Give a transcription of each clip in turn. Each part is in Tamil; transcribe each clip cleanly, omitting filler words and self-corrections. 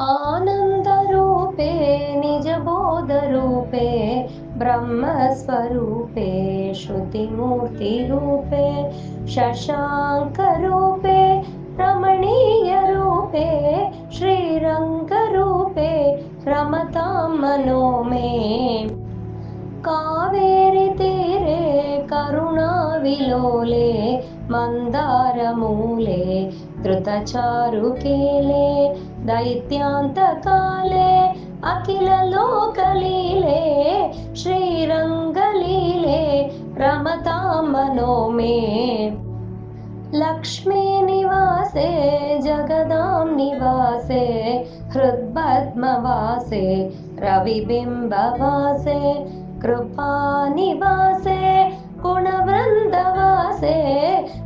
आनन्दरूपे निजबोधरूपे ब्रह्मस्वरूपे श्रुतिमूर्तिरूपे शशाङ्करूपे रमणीयरूपे श्रीरङ्गरूपे रमतां मनो मे। कावेरी तीरे करुणाविलोले मन्दारमूले धृतचारुकेले दैत्यान्तकाले अखिललोकलीले श्रीरङ्गलीले रमतां मनो मे। लक्ष्मीनिवासे जगदां निवासे हृद्पद्मवासे रविबिम्बवासे कृपानिवासे गुणवृन्दवासे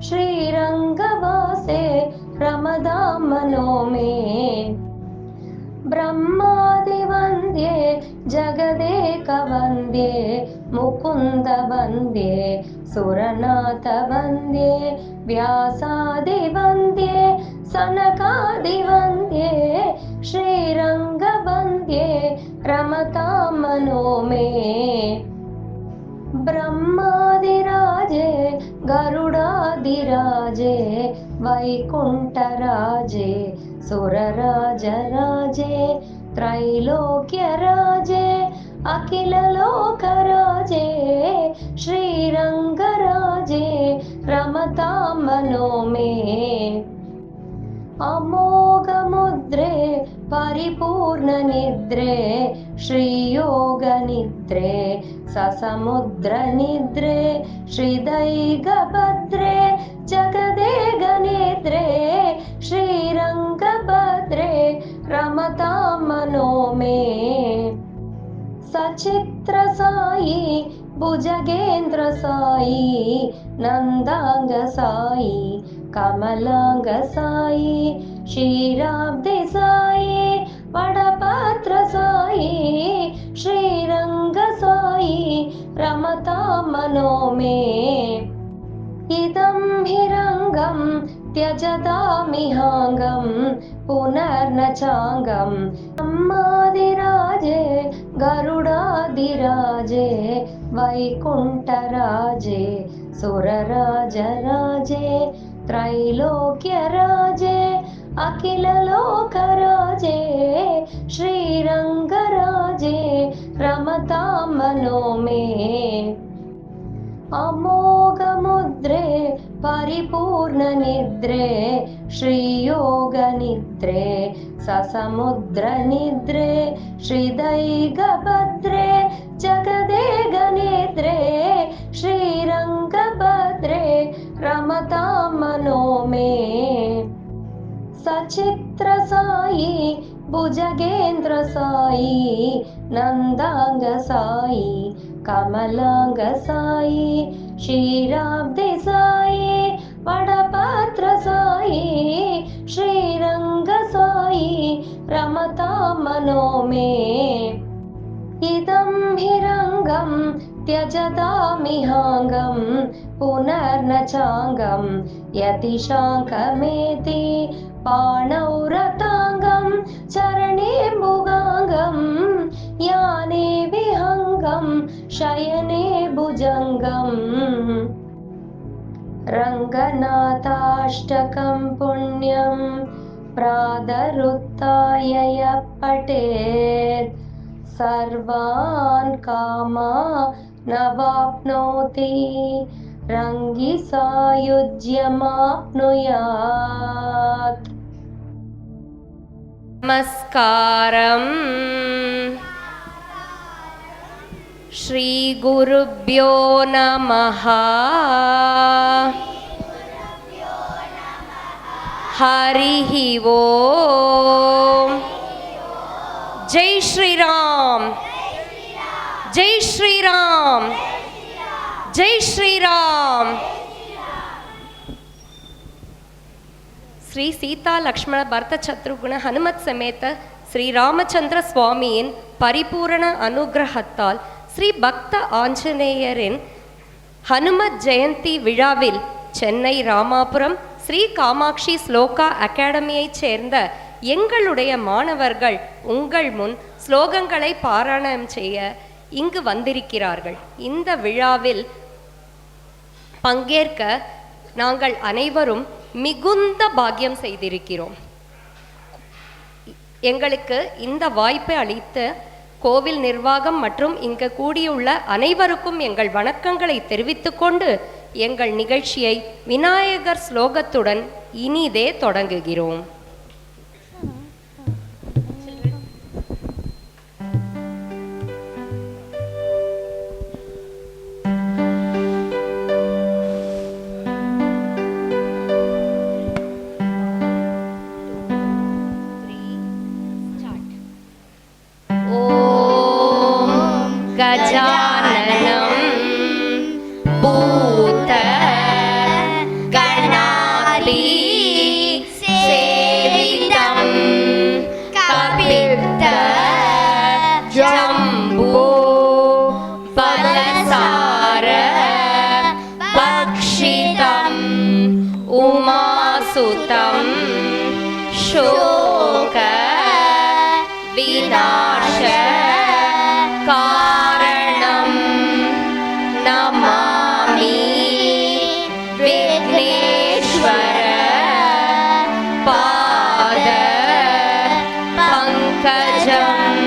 श्रीरङ्गवासे रमतां मनो मे। ब्रह्मादिवन्द्ये जगदेकवन्द्ये मुकुन्दवन्द्ये सुरनाथवन्द्ये व्यासादिवन्द्ये सनकादिवन्द्ये श्रीरङ्गवन्द्ये रमतां मनो मे। ब्रह्मादिराजे गरुडादिराजे वैकुण्ठराजे सुरराजराजे त्रैलोक्यराजे अखिललोकराजे श्रीरङ्गराजे रमतां मनो मे। अमोघमुद्रे परिपूर्णनिद्रे श्रीयोगनिद्रे ससमुद्रनिद्रे श्रीदैगभद्रे जगदेकनिद्रे श्रीरङ्गभद्रे रमतां मनो मे। सचित्रसायि भुजगेन्द्रसायि नन्दाङ्गसायि कमलाङ्गसायि क्षीराब्धिसायि वडपत्रसायि श्रीरङ्गसायि रमतां मनो मे। इदं हिरङ्गं त्यजतामिहाङ्गं पुनर्न चाङ्गं। ब्रह्मादिराजे गरुडादिराजे वैकुण्ठराजे सुरराजराजे त्रैलोक्यराजे अखिललोकराजे श्रीरङ्गराजे रमतां मनो मे। अमोघमुद्रे परिपूर्णनिद्रे श्रीयोगनिद्रे ससमुद्रनिद्रे श्रीदैगभद्रे जगदेकनिद्रे श्रीरङ्गभद्रे रमतां मनो मे। सचित्रसायि भुजगेन्द्रसायि नन्दाङ्गसायि कमलाङ्गसायि क्षीराब्धिसायि वडपत्रसायि श्रीरङ्गसायि रमतां मनो मे। इदं हिरङ्गं त्यजतामिहाङ्गं पुनर्न चाङ्गं यतिशाङ्कमेति पाणौ रताङ्गं चरणे मुगाङ्गं याने विहङ्गं शयने भुजङ्गम्। रङ्गनाथाष्टकं पुण्यं प्रातरुत्थाय यः पठेत् सर्वान् कामानवाप्नोति रङ्गिसायुज्यमाप्नुयात्। नमस्कारम्। श्रीगुरुभ्यो नमः। हरिः ओम्। जय श्री राम, जय श्री राम, जय श्री राम। श्री सीता लक्ष्मण भरत शत्रुघ्न हनुमत समेत श्री रामचंद्र स्वामिயின் பரிபூரண அனுகிரகத்தால் ஸ்ரீ பக்த ஆஞ்சநேயரின் ஹனுமத் ஜெயந்தி விழாவில் சென்னை ராமாபுரம் ஸ்ரீ காமாட்சி ஸ்லோகா அகாடமியைச் சேர்ந்த எங்களுடைய மாணவர்கள் உங்கள் முன் ஸ்லோகங்களை பாராயணம் செய்ய இங்கு வந்திருக்கிறார்கள். இந்த விழாவில் பங்கேற்க நாங்கள் அனைவரும் மிகுந்த பாக்கியம் செய்திருக்கிறோம். எங்களுக்கு இந்த வாய்ப்பை அளித்த கோவில் நிர்வாகம் மற்றும் இங்கு கூடியுள்ள அனைவருக்கும் எங்கள் வணக்கங்களை தெரிவித்துக் கொண்டு எங்கள் நிகழ்ச்சியை விநாயகர் ஸ்லோகத்துடன் இனிதே தொடங்குகிறோம். गजाननं भूत गणाति सेवितं कपित्त जम्बो फलसार भक्षितम् उमासुतं शोक विनाश कारणं नमामि विघ्नेश्वर पाद पंकजम्।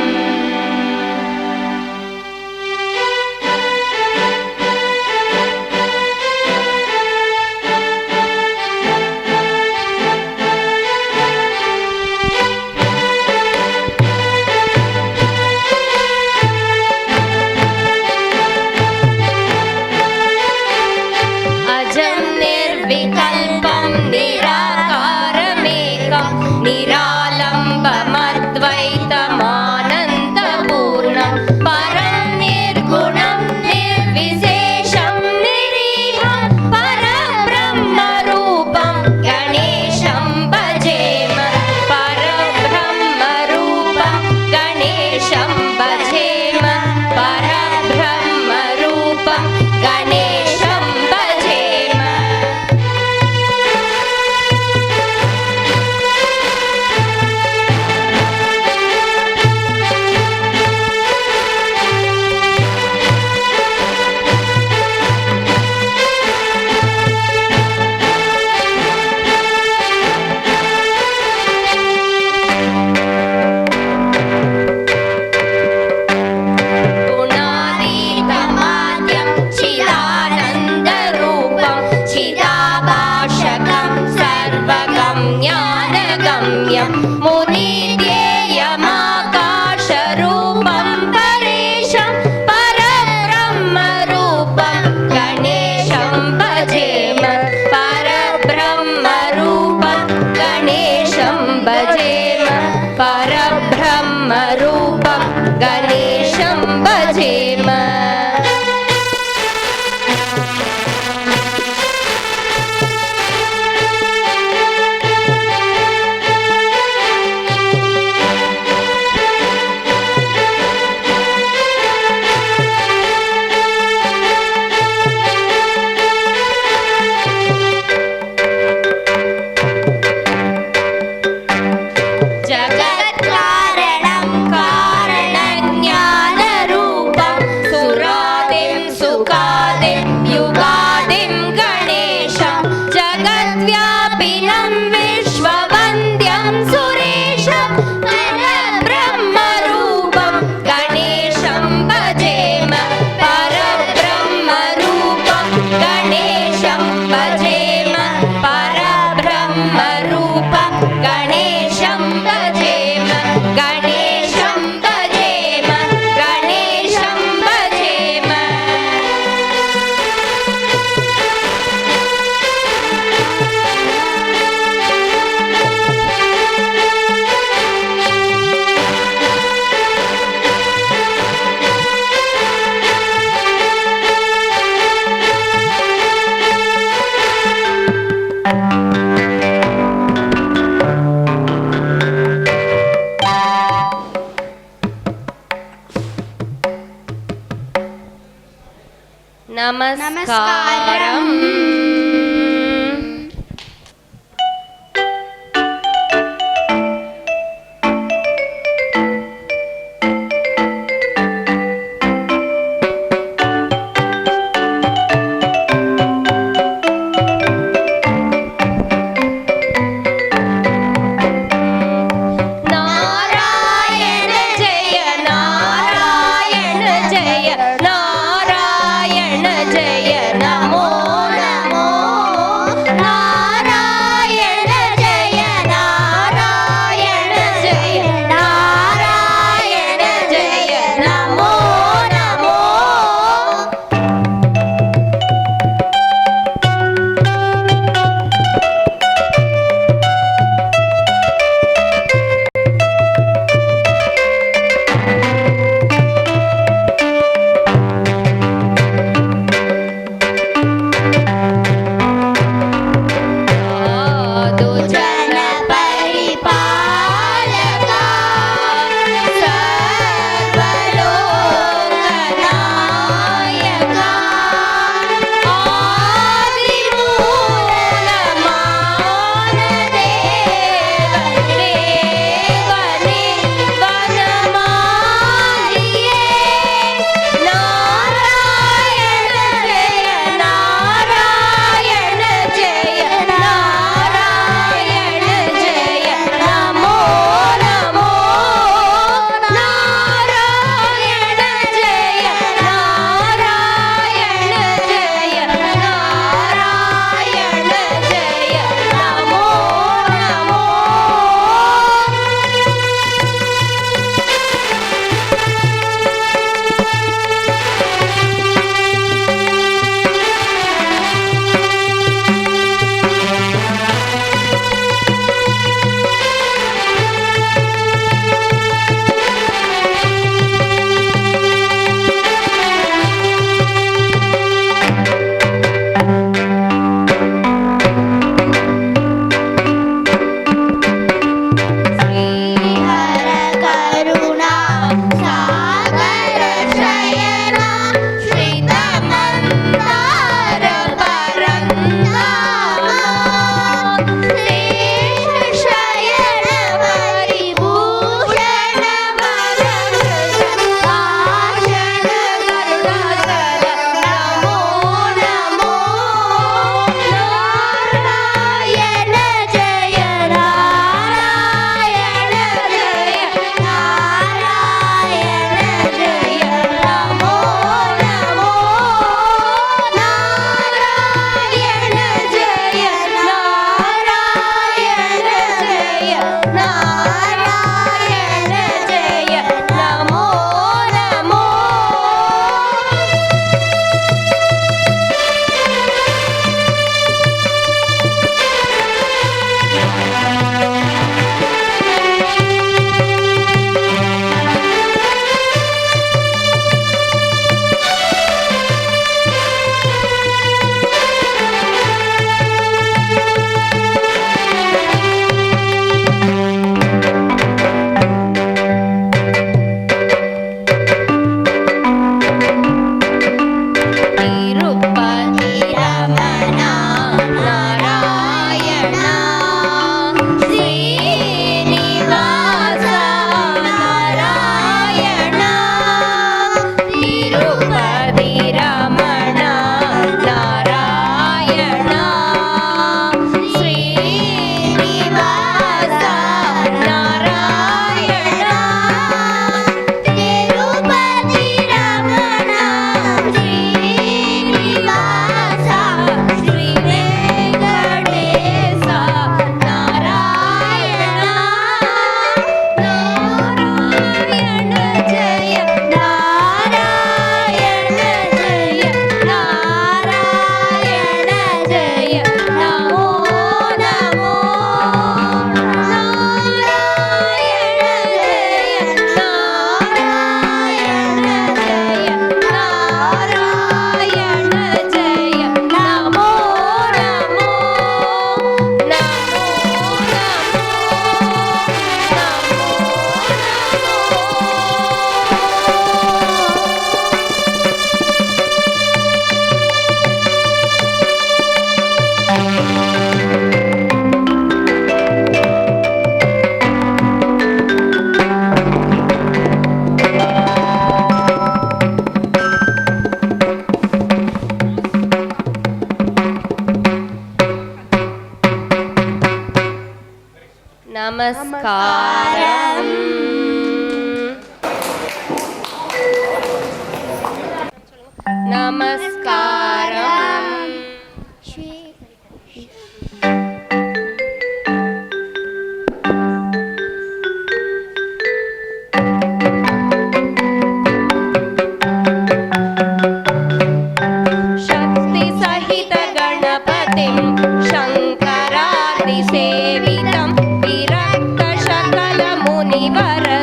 निरालम्बमद्वैतमानन्दपूर्णं परं निर्गुणं निर्विशेषं निरीहं परब्रह्मरूपं गणेशं भजेम। परब्रह्मरूपं गणेशं भजेम। परब्रह्मरूपं गणेशं भजेम। मुनिध्येयमाकाशरूपं परेशं परब्रह्मरूपं गणेशं भजेम। परब्रह्मरूपं गणेशं भजेम। परब्रह्मरूपं गणेशं भजेम। நமஸ்காரம்.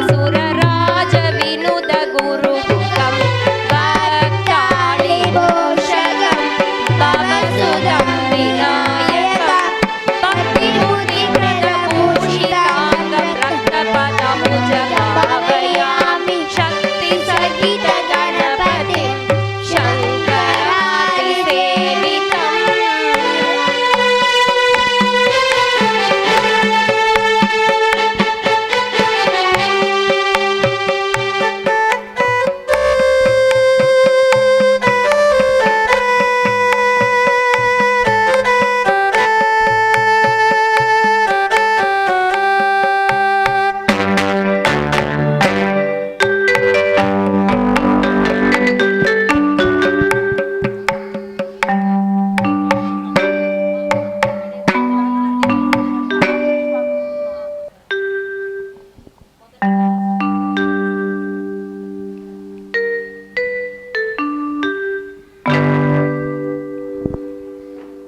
सुरराज विनुत गुरुमुखं भक्तालिपोषकं भवसुतं विनायकं भक्तिमुदिकृतभूषिताङ्गं रक्तपदमुजभावयामि शक्तिसहित गणपतिं शङ्करादिसेवितम्।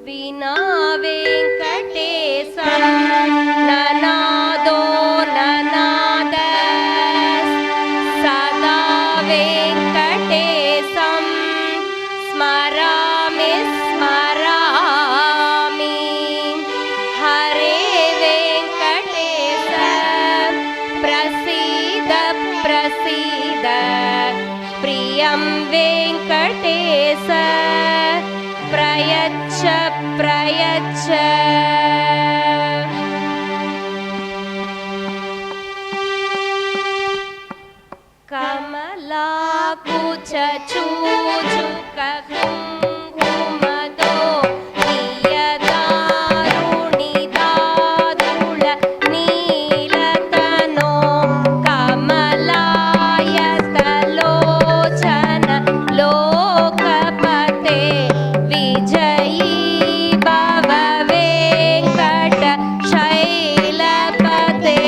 विना वेङ्कटेशं ननादो ननाद सदा वेङ्कटेशं स्मरामि स्मरामि हरे वेङ्कटेश प्रसीद प्रसीद प्रियं वेङ्कटेश प्रयच्छ प्रयच्छ। कमलाकुच चूचुक कुङ्कुमदो नियदारुणिदादुल नीलतनो कमलायतलोचन लोकपते विजयी भव वेङ्कट शैलपते।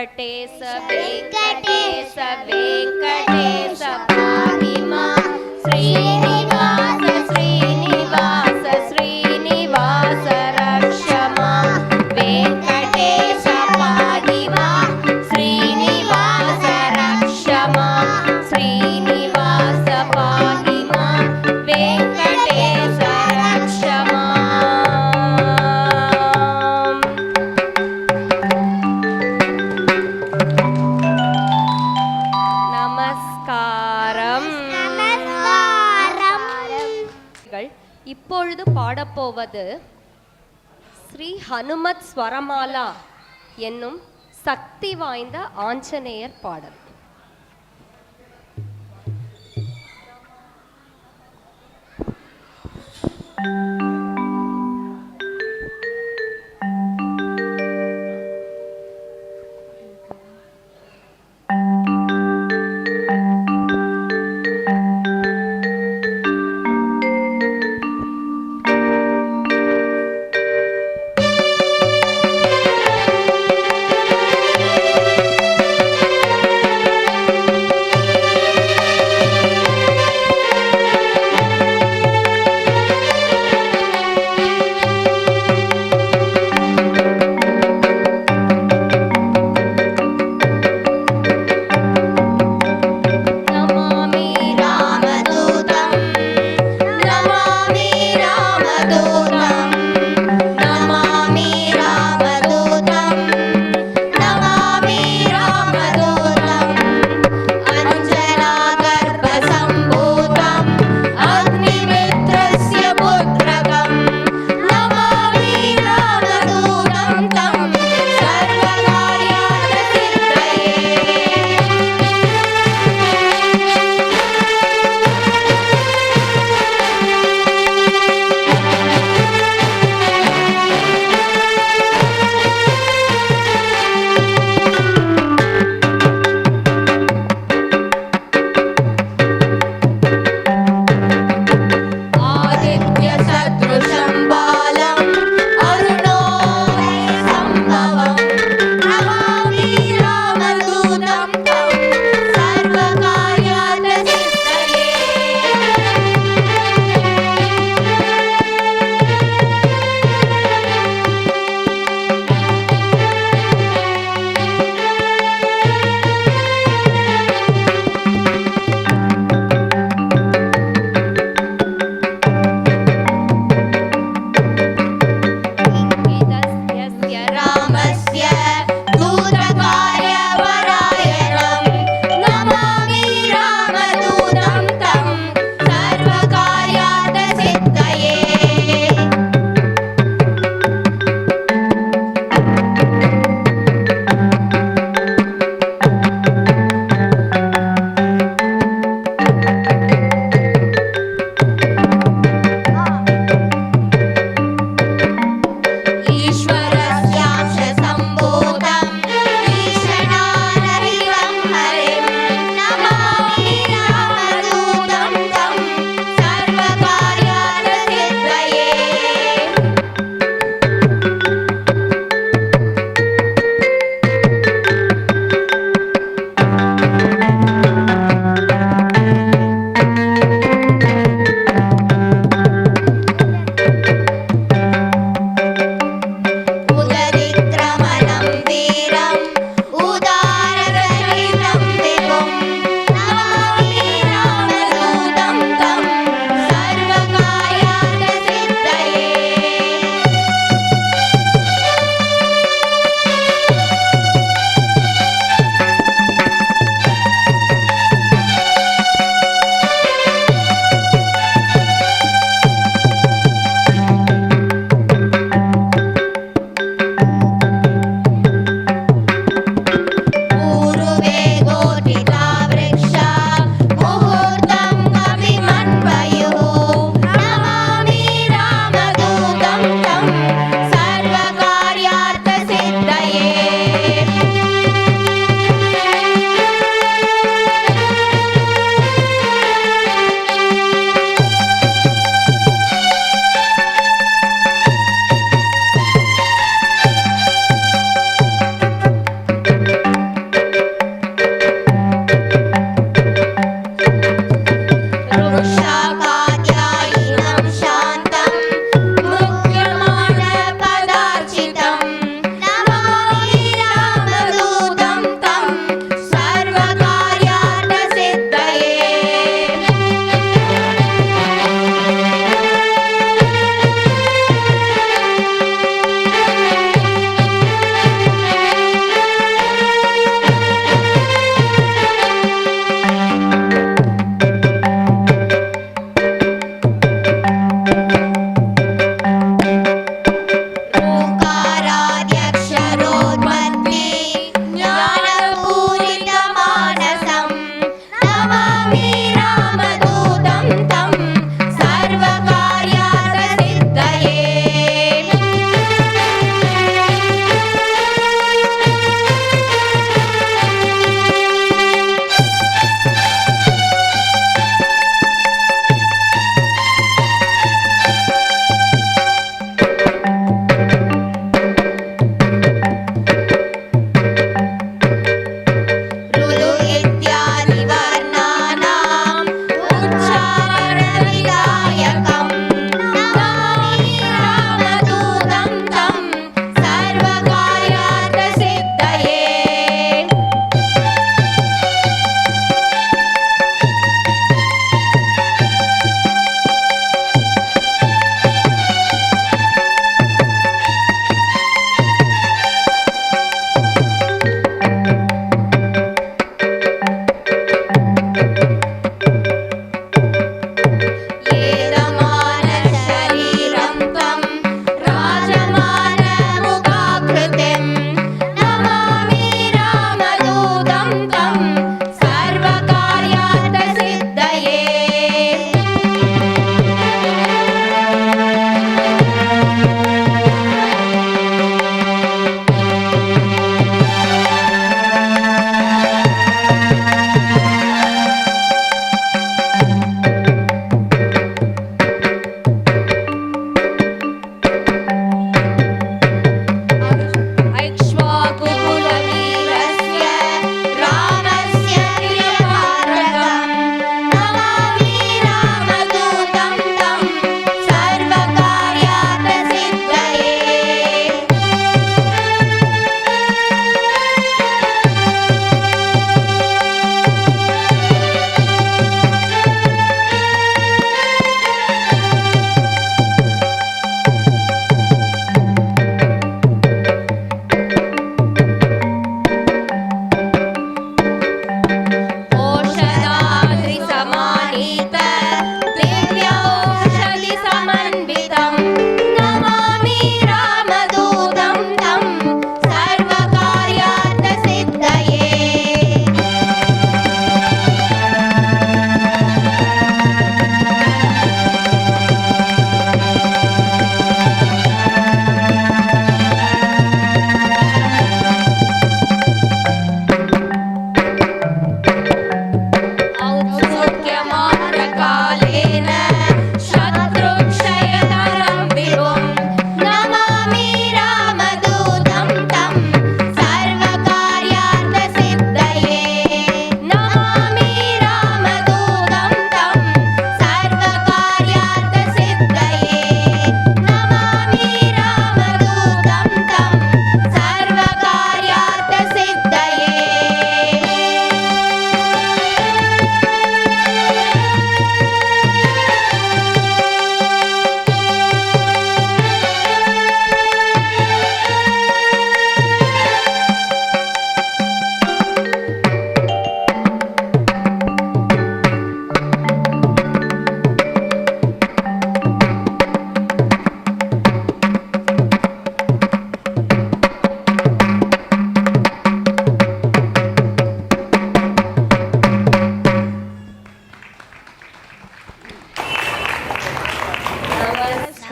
वेङ्कटेश वेङ्कटेश वेङ्कटेश पाहि मां श्रीनिवास श्रीनिवास श्रीनिवास रक्ष मां वेङ्कटेश पाहि मां श्रीनिवास रक्ष मां श्रीनिवास पाहि मां वेङ्कटेश रक्ष मां। நமஸ்காரம். இப்பொழுது பாடப்போவது ஸ்ரீ ஹனுமத் ஸ்வரமாலா என்னும் சக்தி வாய்ந்த ஆஞ்சநேயர் பாடல்.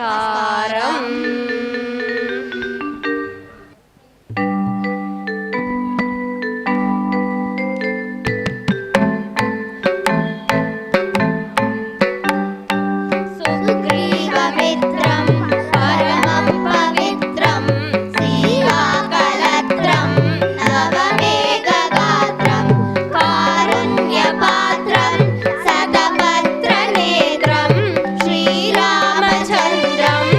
நமஸ்காரம். சுக்ரீவமித்ரம் பரமம் பவித்ரம் சீதாகலத்ரம் நவமேககாத்ரம் காருண்யபாத்ரம் சதபத்ரநேத்ரம் ஸ்ரீராமச்சந்திரம்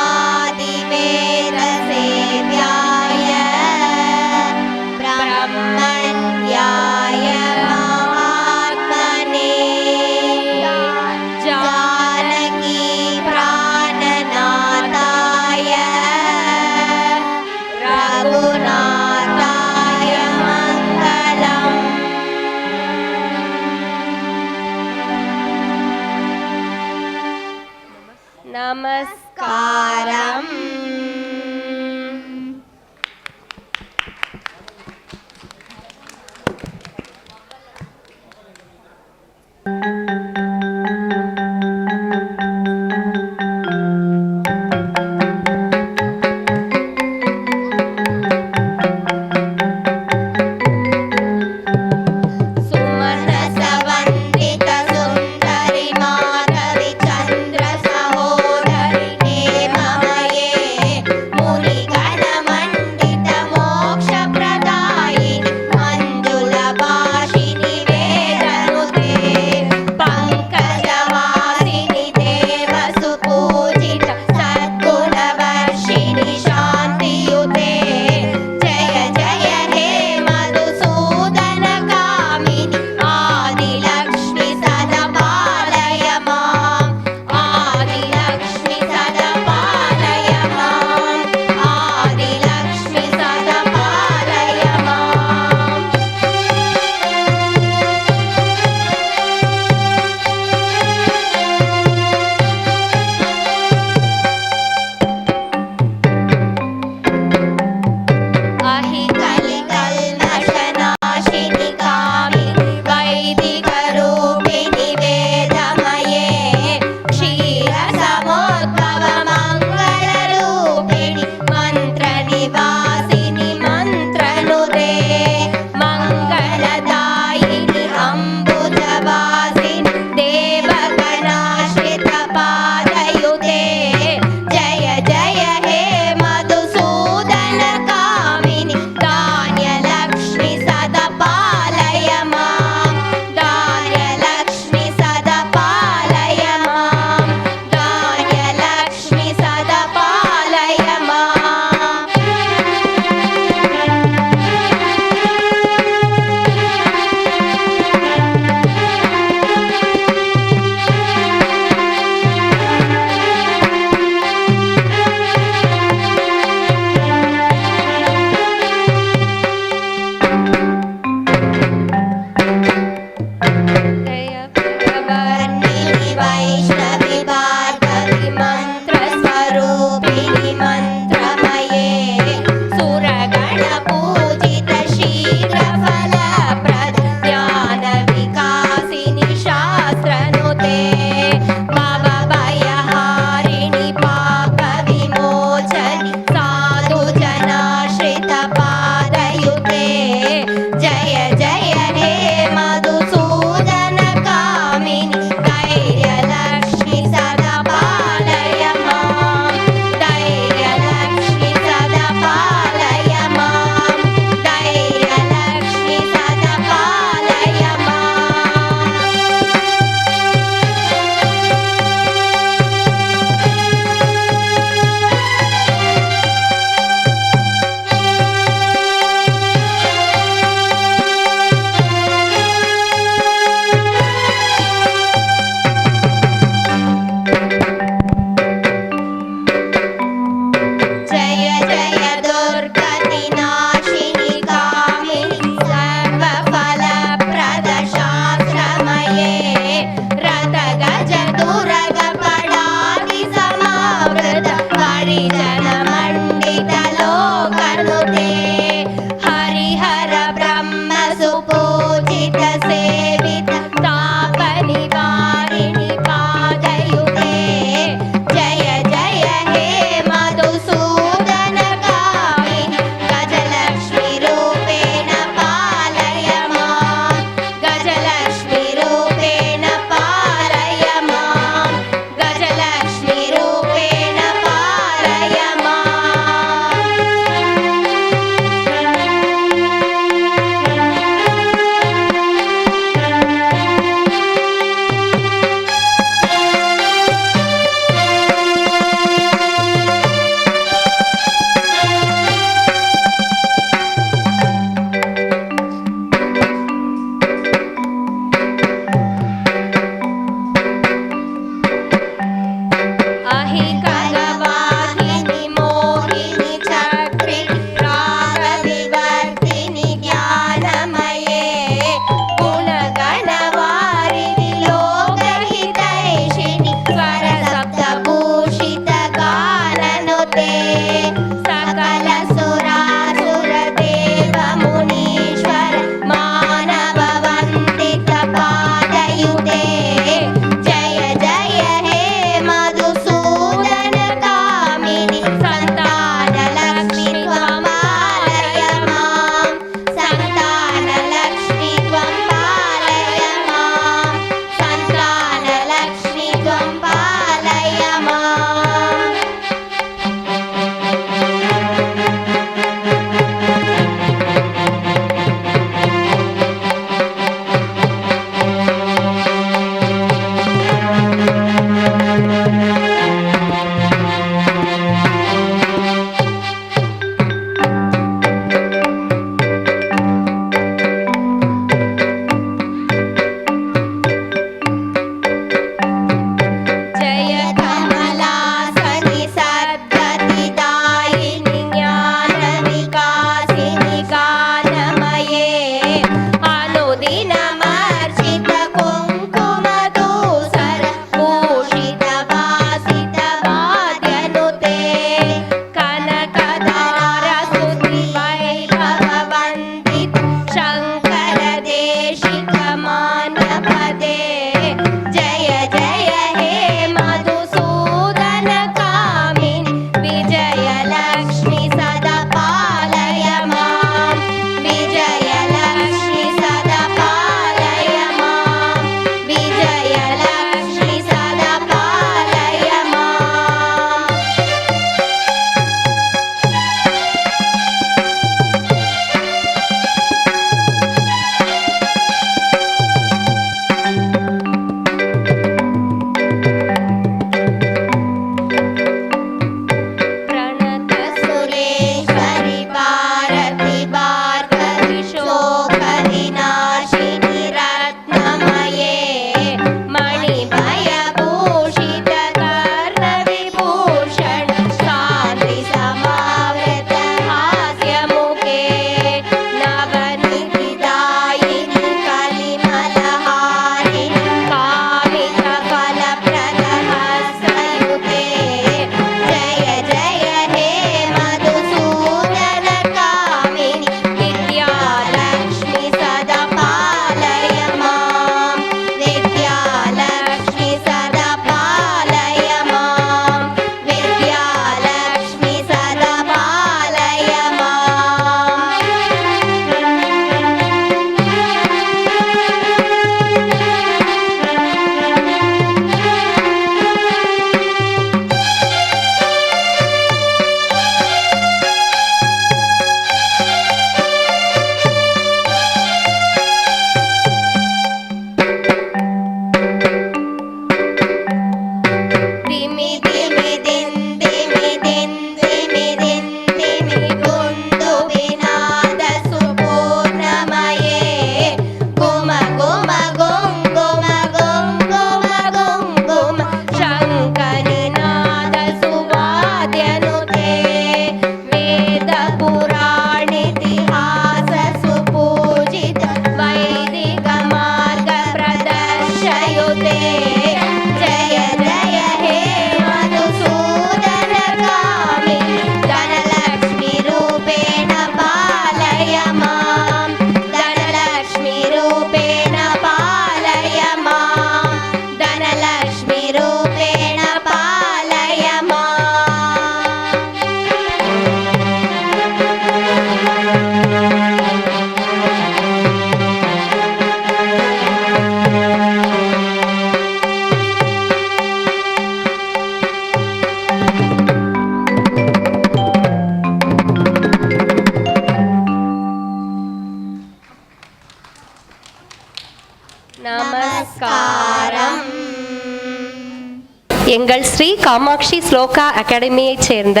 எங்கள் ஸ்ரீ காமாட்சி ஸ்லோகா அகாடமியைச் சேர்ந்த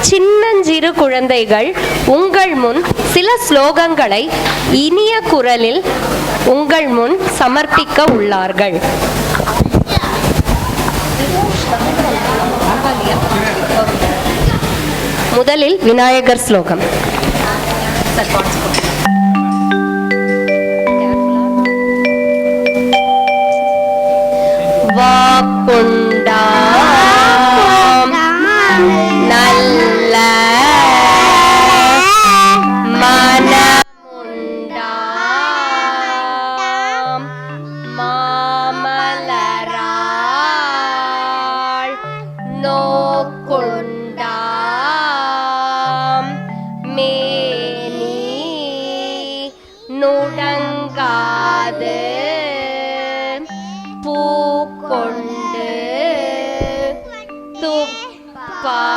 சின்னஞ்சிறு குழந்தைகள் உங்கள் முன் சில ஸ்லோகங்களை இனிய குரலில் உங்கள் முன் சமர்ப்பிக்க உள்ளார்கள். முதலில் விநாயகர் ஸ்லோகம். வாக்குண்டாம் நல்ல மனமுண்டாம் மாமலராள் நோக்குண்டாம் மேனி நுடங்காது பூக்கொண்டு துப்பார்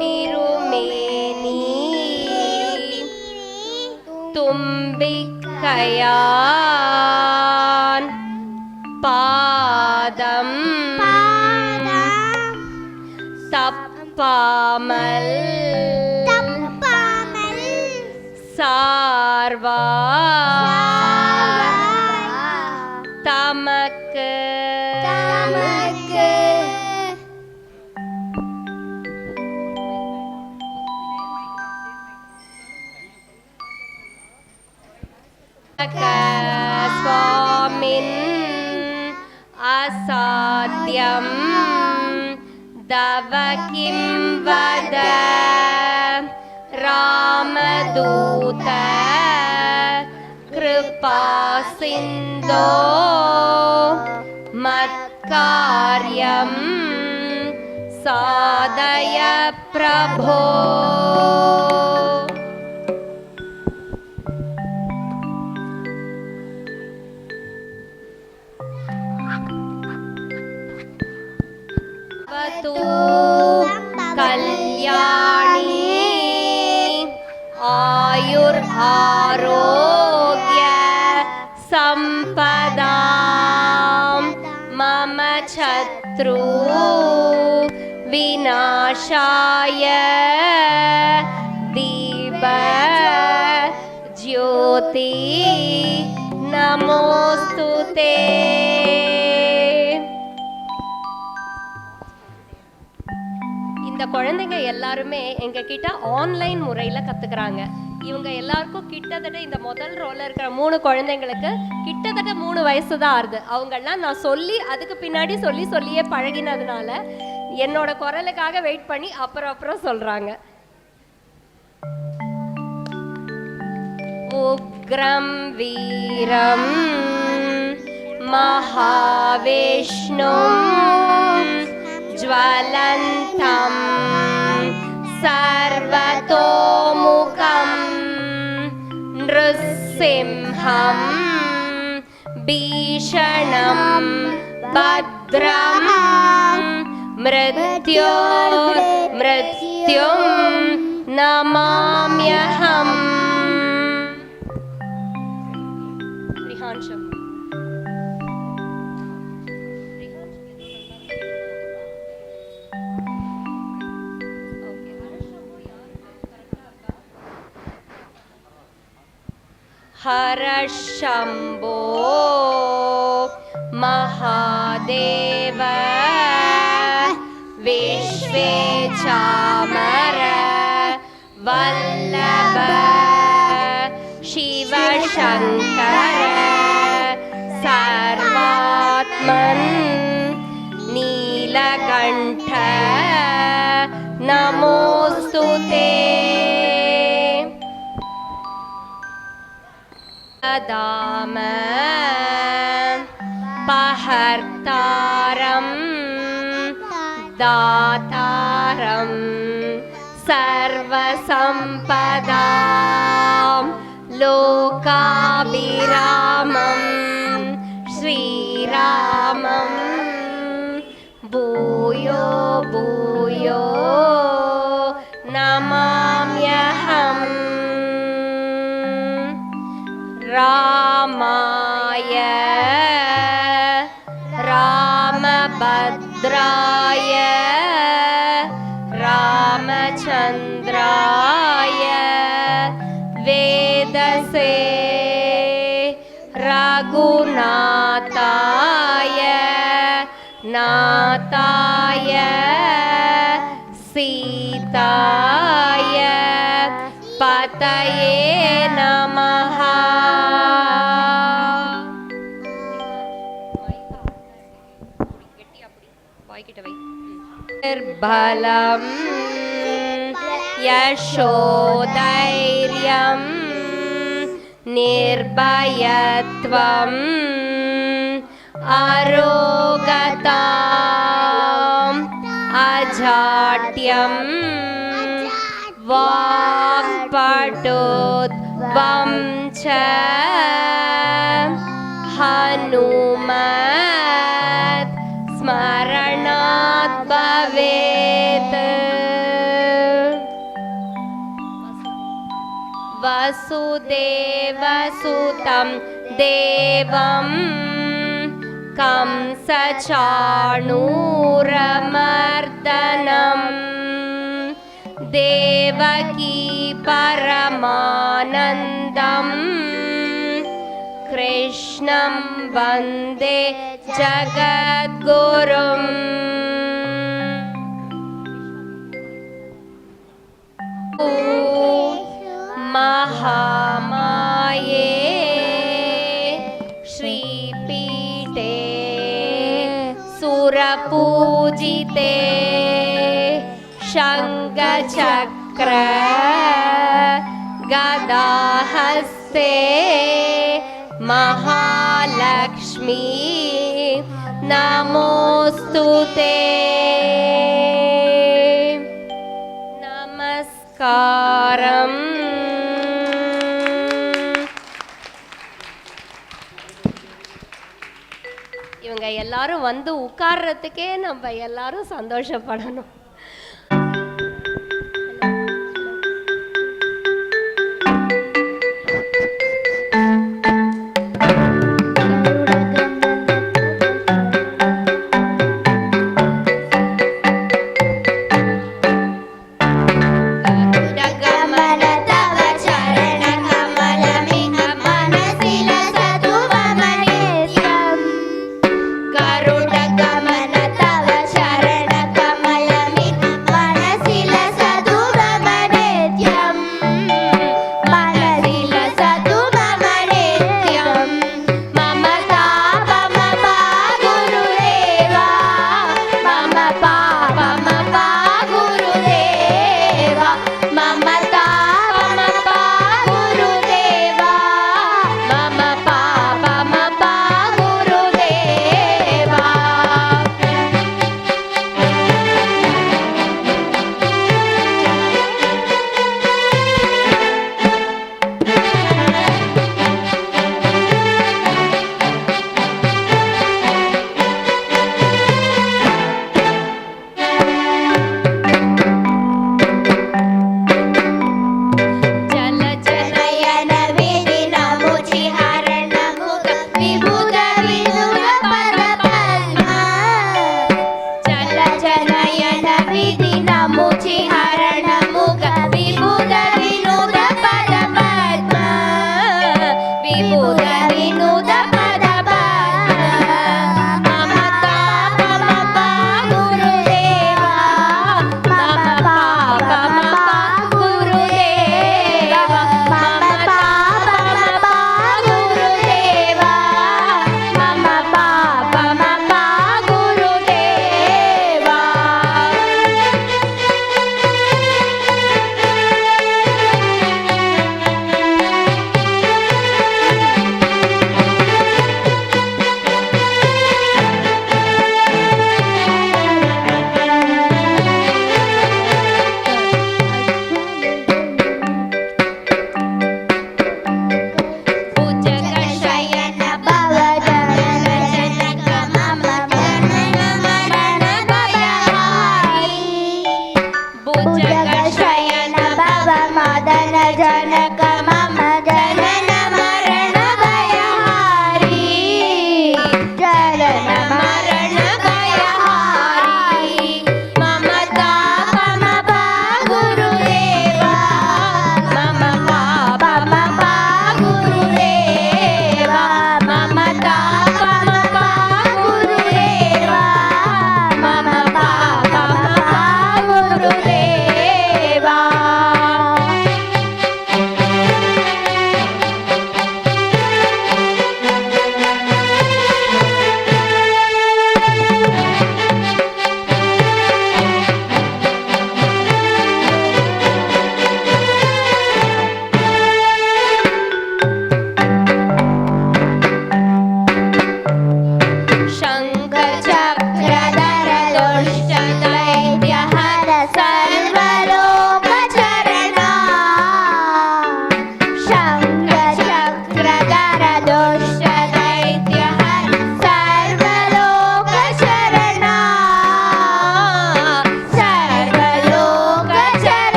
திருமேனி தும்பிக்கையான் பாதம் தப்பாமல் சார்வார் தமக்கு சுவாமின் அசாத்தியம் தவகிம் வத ராமதூத கிருபா சிந்தோ மத்கார்யம் சாதய பிரபோ. கல்யாணி ஆயுர் ஆரோக்ய சம்பதாம் மம சத்ரு விநாசாய தீப ஜோதி நமோஸ்துதே. இந்த குழந்தைங்க எல்லாருமே எங்ககிட்ட ஆன்லைன் முறையில் கற்றுக்குறாங்க. இவங்க எல்லாருக்கும் கிட்டத்தட்ட இந்த முதல் ரோல இருக்கிற 3 குழந்தைங்களுக்கு கிட்டத்தட்ட 3 வயசு தான் ஆகுது. அவங்கெல்லாம் நான் சொல்லி அதுக்கு பின்னாடி சொல்லியே பழகினதுனால என்னோட குரலுக்காக வெயிட் பண்ணி அப்புறம் சொல்றாங்க. உக்ரம் வீரம் மகாவிஷ்ணும் ज्वलन्तं सर्वतोमुखं नृसिंहं भीषणं भद्रं मृत्युं नमाम्यहम्. हर शंभो महादेव विश्वेचामर वल्लभ शिव शंकर सर्वात्मन नीलकंठ नमोस्तुते. दाम पहर्तारं दातारं सर्वसंपदां लोकाभिरामं श्रीरामं भूयो भूयो नमाम्यहम्. रामाय रामचन्द्राय वेदसे रघुनाथाय नाथाय सीताय पतये नमः। निर्बलं यशोधैर्यं निर्भयत्वम् अरोगताम् अजाड्यं वाक्पटुत्वं च हनुमत् स्मरणात् भवेत्। वसुदेवसुतं देवं कंसचाणूरमर्दनं देवकी परमानन्दं कृष्णं वन्दे जगद्गुरुम्। महामाये श्रीपीठे सुरपूजिते शङ्खचक्र गदाहस्ते महालक्ष्मी नमोस्तुते। नमस्कारम्। இவங்க எல்லாரும் வந்து உட்கார்றதுக்கே நம்ம எல்லாரும் சந்தோஷப்படணும்.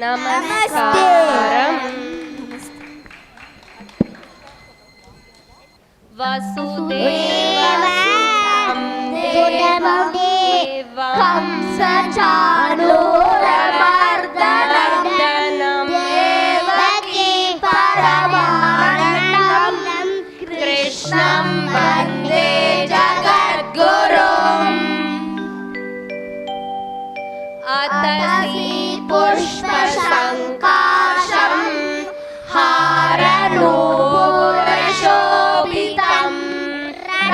நமஸ்காரம். வசுதேவசுதம் தேவம் கம்சசாணூரமர்தனம் தேவகீ பரமானந்தம் கிருஷ்ணம் வந்தே ஜகத்குரும். அத்தசி புஷ்பசங்காசம் ஹாரநூபுரசோபிதம்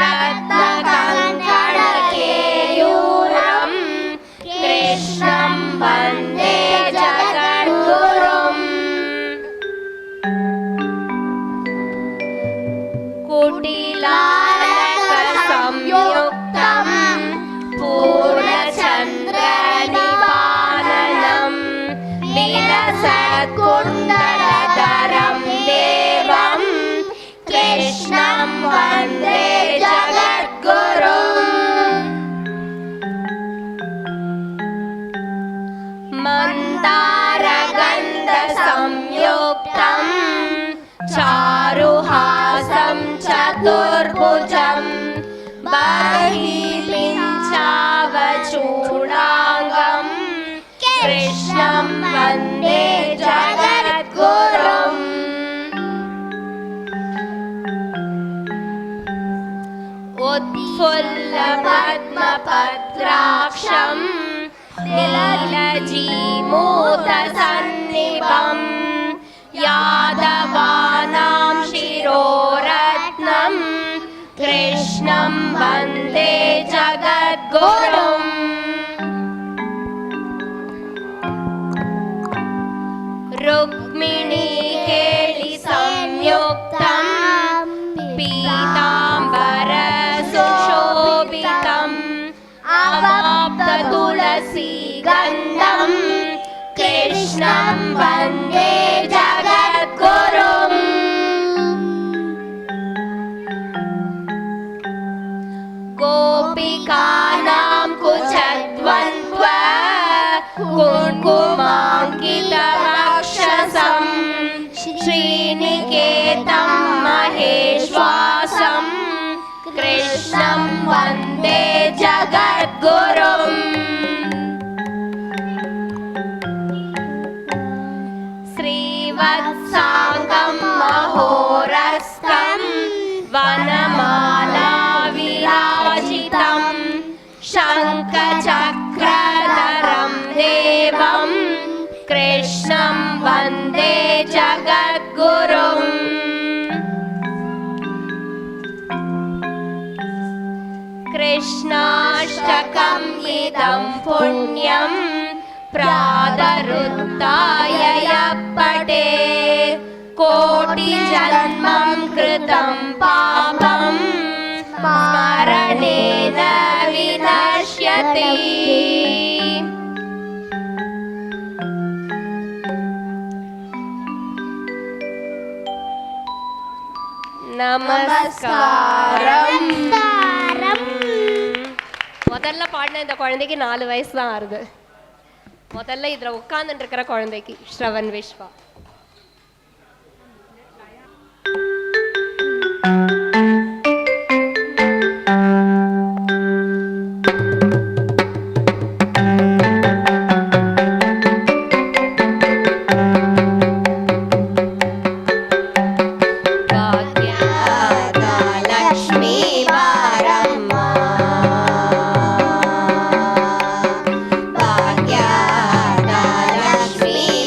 ரத்னகங்கணகேயூரம் கிருஷ்ணம் வந்தே ஜகத்குரும். குட்டிலாலகசம்யுக்தம் பூர்ணச்சந்திரநிபானனம் விலசத்குண்டலதரம் தேவம் கிருஷ்ணம் வந்தே ஜகத்குரும். மந்தாரகந்தசம்யுக்தம் சாருஹாசம் சதுர்புஜம் பர்ஹிபிஞ்சாவச்சூடாங்கம் கிருஷ்ணம் வந்தே ஜகத்குரும். உத்ஃபுல்லபத்மபத்ராக்ஷம் நீலஜீமூதசன்னிபம் யாதவானாं शिरोरत्नम् कृष्णं वन्दे जगद्गुरुम्. रुक्मिणीकेळि संयुक्तं पीताम्बरसुशोभितम् अवाप्ततुलसीगन्धं कृष्णं वन्दे जगद्गुरुम्. गोपिकानां कुचद्वन्द्व कुङ्कुमाङ्कितवक्षसं श्रीनिकेतं महेश्वासं कृष्णं वन्दे जगद्गुरुम्. श्रीवत्साङ्गं महोरस्तं वनमाला विराजितं शङ्खचक्रधरं देवं कृष्णं वन्दे जगद्गुरुम्. कृष्णाष्टकम् इदं पुण्यं प्रातरुत्थाय यः पठेत् कोटिजन्मं कृतं पापं स्मरणेन विनश्यति. நமஸ்காரம். முதல்ல பாடின இந்த குழந்தைக்கு 4 வயசு தான் ஆகுது. முதல்ல இதில் உட்கார்ந்துட்டு இருக்கிற குழந்தைக்கு ஸ்ரவன் விஸ்வா. ಭಾಗ್ಯದ ಲಕ್ಷ್ಮೀ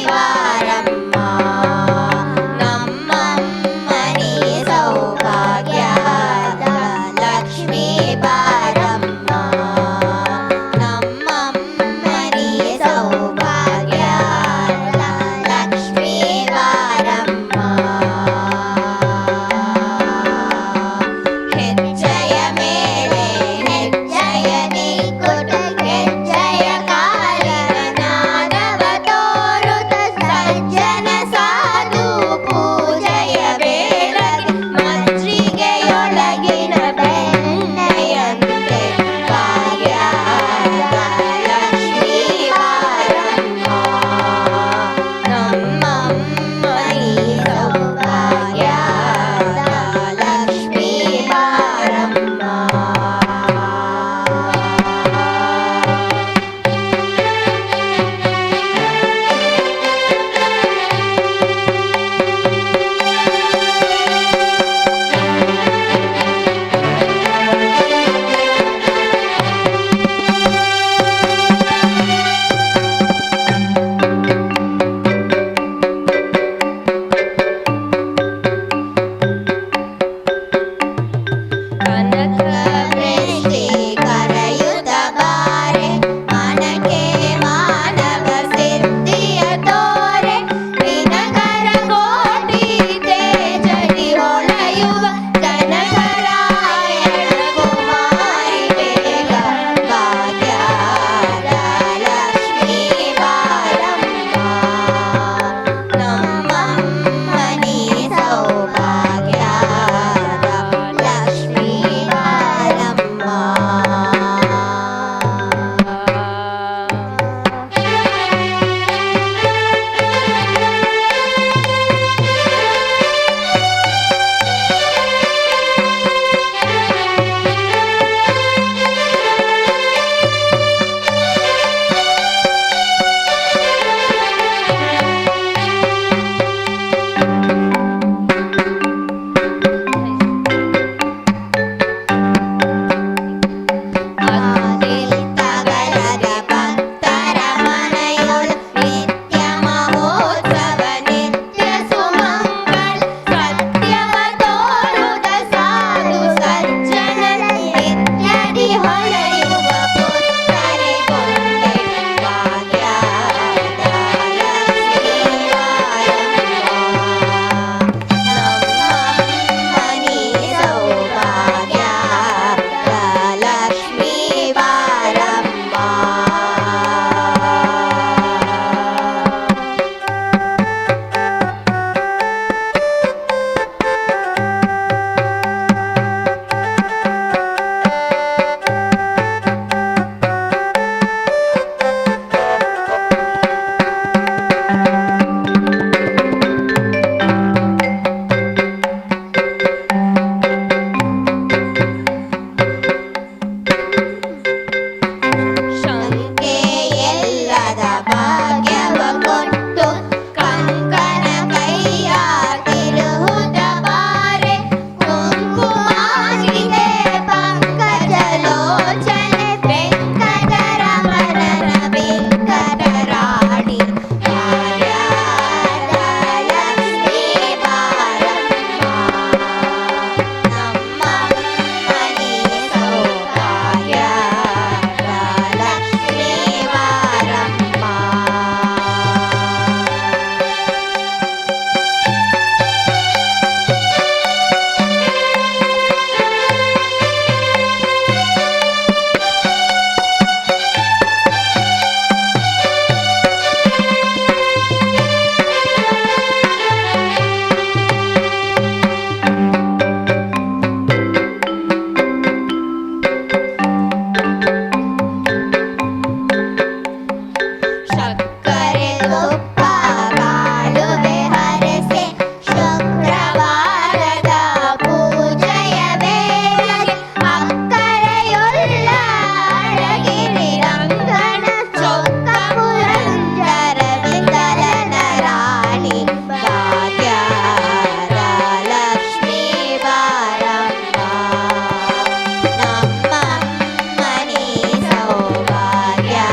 ಬಾರಮ್ಮ ತುಪ್ಪ ಕಾಳುವೆ ಹರಸೆ ಶುಕ್ರವಾರದ ಪೂಜೆಯ ವೇಳೆಗೆ ಅಕ್ಕರೆಯುಳ್ಳ ಅಳಗಿರಿ ರಂಗನ ಚೊಕ್ಕ ಪುರಂಜರ ವಿಠಲನ ರಾಣಿ ಭಾಗ್ಯದ ಲಕ್ಷ್ಮೀ ಬಾರಮ್ಮ ನಮ್ಮಮ್ಮನಿ ಸೌಭಾಗ್ಯದ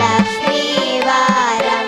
ಲಕ್ಷ್ಮೀ ಬಾರಮ್ಮ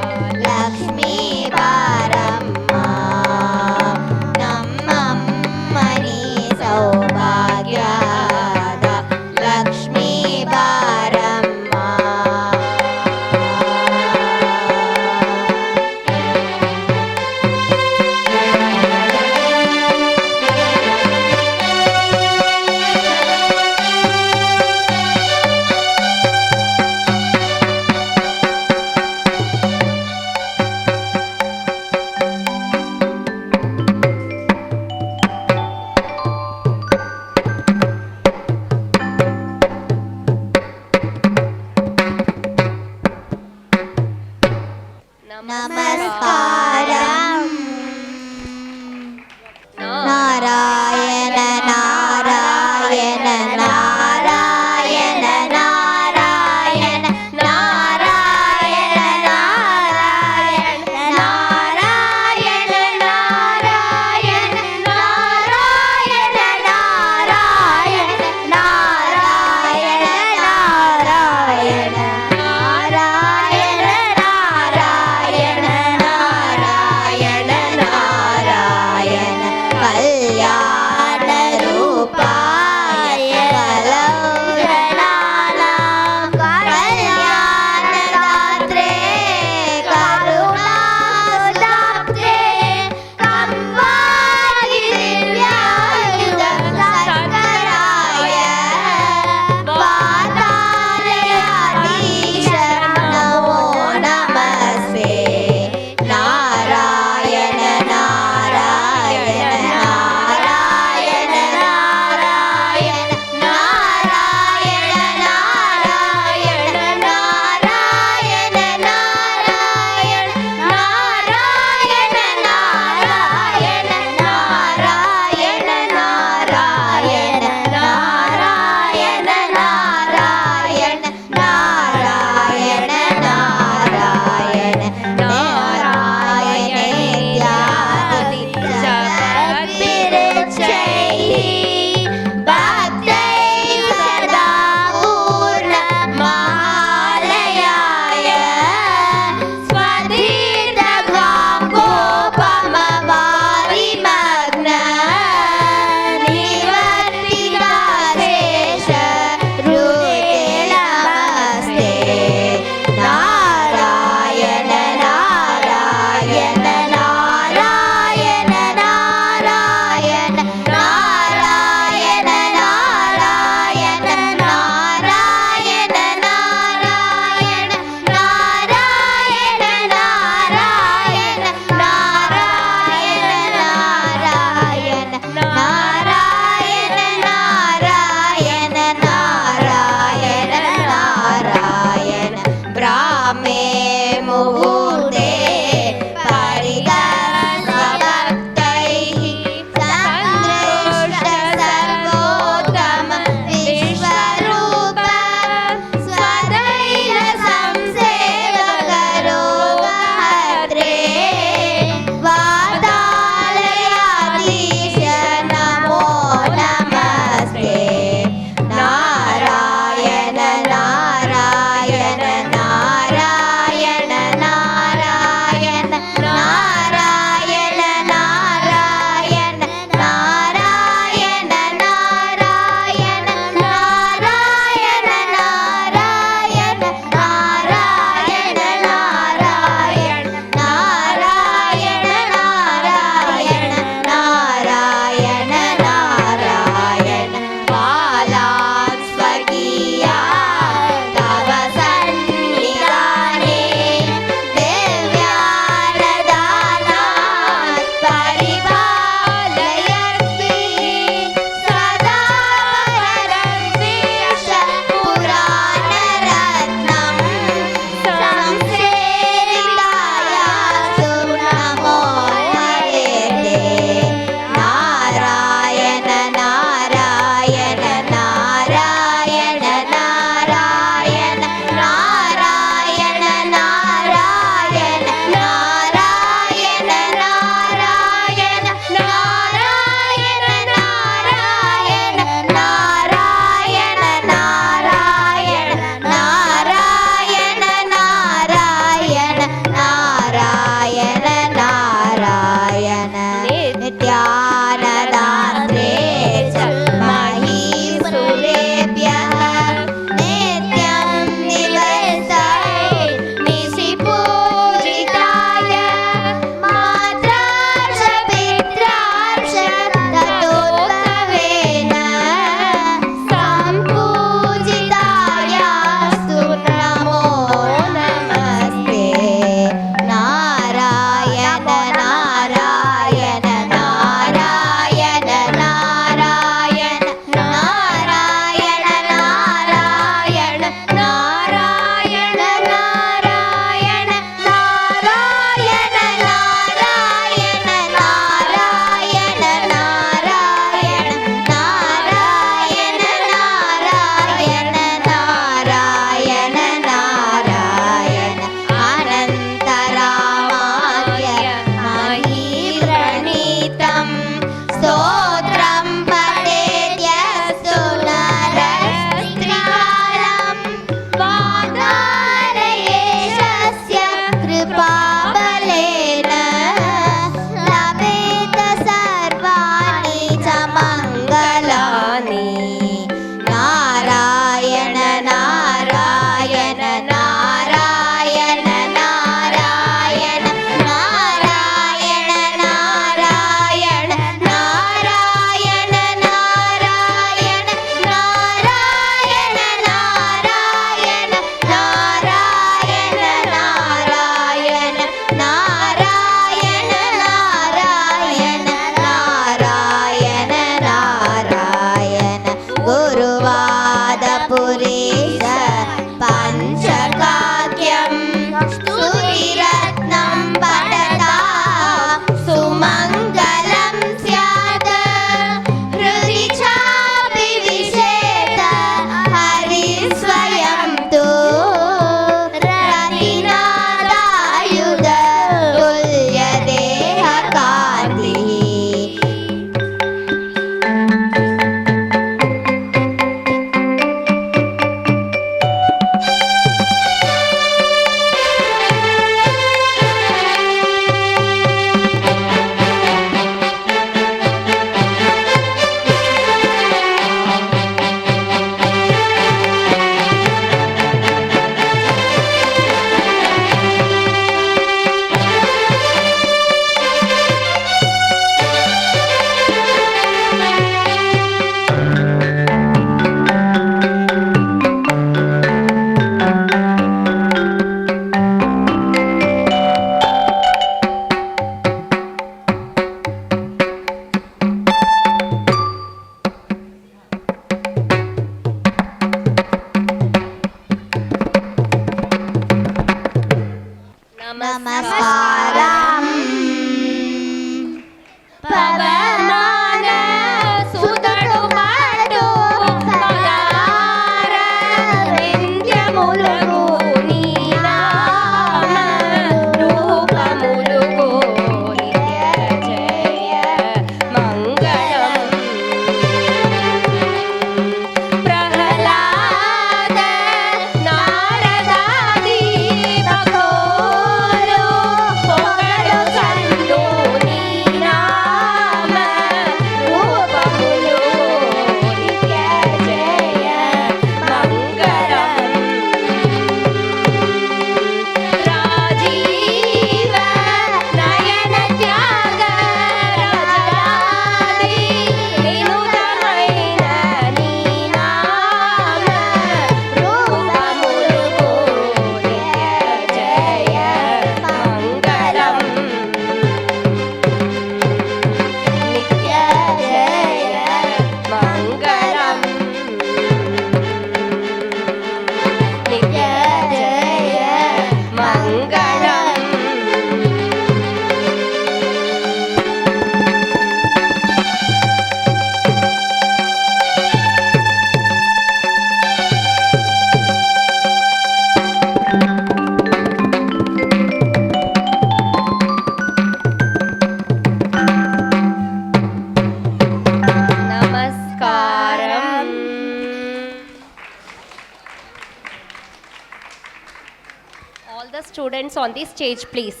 students on the stage, please.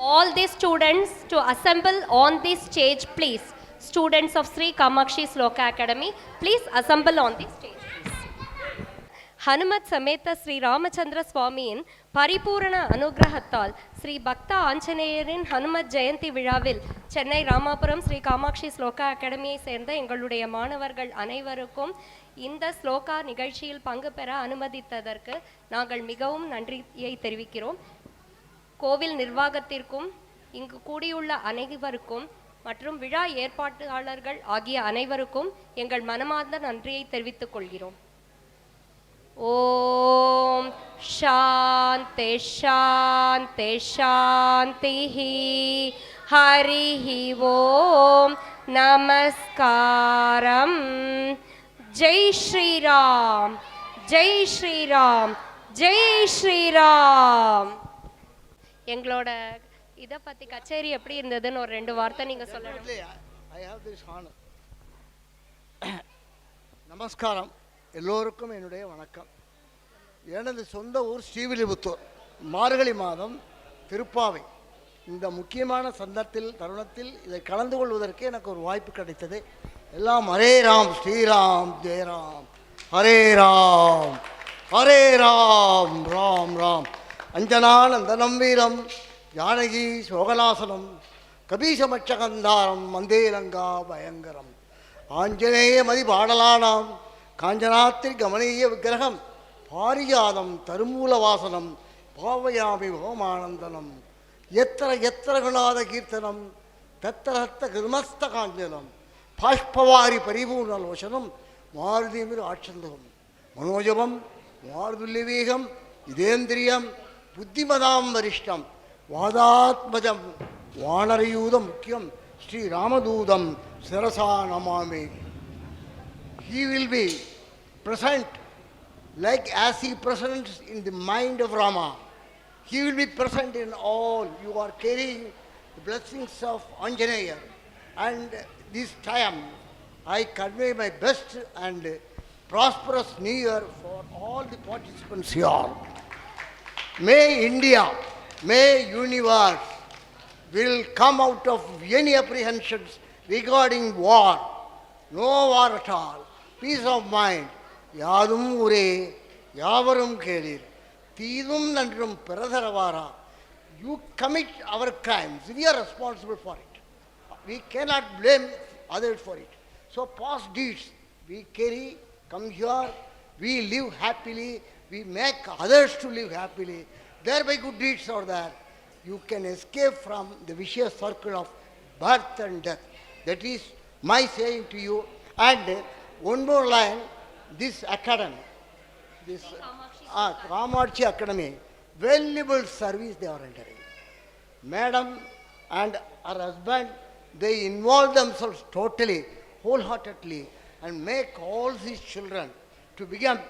All the students to assemble on the stage, please. Students of Sri Kamakshi Sloka Academy, please assemble on the stage. Hanumat சமேத ஸ்ரீ ராமச்சந்திர சுவாமியின் பரிபூரண அனுகிரகத்தால் ஸ்ரீ பக்த ஆஞ்சநேயரின் ஹனுமத் ஜெயந்தி விழாவில் சென்னை ராமாபுரம் ஸ்ரீ காமாட்சி ஸ்லோகா அகாடமியை சேர்ந்த எங்களுடைய மாணவர்கள் அனைவருக்கும் இந்த ஸ்லோகா நிகழ்ச்சியில் பங்கு பெற அனுமதித்ததற்கு நாங்கள் மிகவும் நன்றியை தெரிவிக்கிறோம். கோவில் நிர்வாகத்திற்கும் இங்கு கூடியுள்ள அனைவருக்கும் மற்றும் விழா ஏற்பாட்டாளர்கள் ஆகிய அனைவருக்கும் எங்கள் மனமார்ந்த நன்றியை தெரிவித்துக் கொள்கிறோம். ஓம் சாந்தி சாந்தி சாந்தி ஹரிஹி ஓம் நமஸ்காரம். ஜெய் ஸ்ரீராம், ஜெய் ஸ்ரீராம், ஜெய் ஸ்ரீராம். எங்களோட இதை பற்றி கச்சேரி எப்படி இருந்ததுன்னு ஒரு 2 வார்த்தை நீங்கள் சொல்லணும். நமஸ்காரம். எல்லோருக்கும் என்னுடைய வணக்கம். எனது சொந்த ஊர் ஸ்ரீவில்லிபுத்தூர். மார்கழி மாதம் திருப்பாவை. இந்த முக்கியமான தருணத்தில் இதை கலந்து கொள்வதற்கு எனக்கு ஒரு வாய்ப்பு கிடைத்தது. எல்லாம் ஹரே ராம் ஸ்ரீராம் ஜெயராம், ஹரே ராம் ஹரே ராம் ராம் ராம். அஞ்சனானந்தனம் வீரம் ஜானகி சோகநாசனம் கபீசமட்சகந்தாரம் மந்தேலங்கா பயங்கரம் ஆஞ்சநேய மதி பாடலானாம் காஞ்சனாத்திரி கமனீய விக்கிரகம் பாரிஜாதம் தருமூலவாசனம் பாவயாமி ஹோமானந்தனம் எத்திர எத்திர குணாத கீர்த்தனம் தத்திரத்த கிருமஸ்த காஞ்சனம் பாஷ்பவாரி பரிபூர்ணலோசனம் மாருதிமிர் ஆட்சந்தகம் மனோஜபம் மாருதுல்யவேகம் இதேந்திரியம் புத்திமதாம் வரிஷ்டம் வாதாத்மஜம் வானரயூதம் முக்கியம் ஸ்ரீராமதூதம் சிரசா நமாமி. He will be present like as he presents in the mind of Rama. He will be present in all. You are carrying the blessings of Anjaneya. And this time I convey my best and prosperous New Year for all the participants here. May India, may universe will come out of any apprehensions regarding war. No war at all. Peace of mind. யாதும் ஊரே யாவரும் கேளீர் தீதும் நன்றும் பிறதரவாரா. You commit our crimes. We are responsible for it. We cannot blame others for it. So past deeds we carry, come here, we live happily, we make others to live happily. Thereby good deeds are there. You can escape from the vicious circle of birth and death. That is my saying to you. And one more line, this academy, this Kamakshi Academy, valuable service they are rendering. Madam and her husband, they involve themselves totally, wholeheartedly, and make all these children to become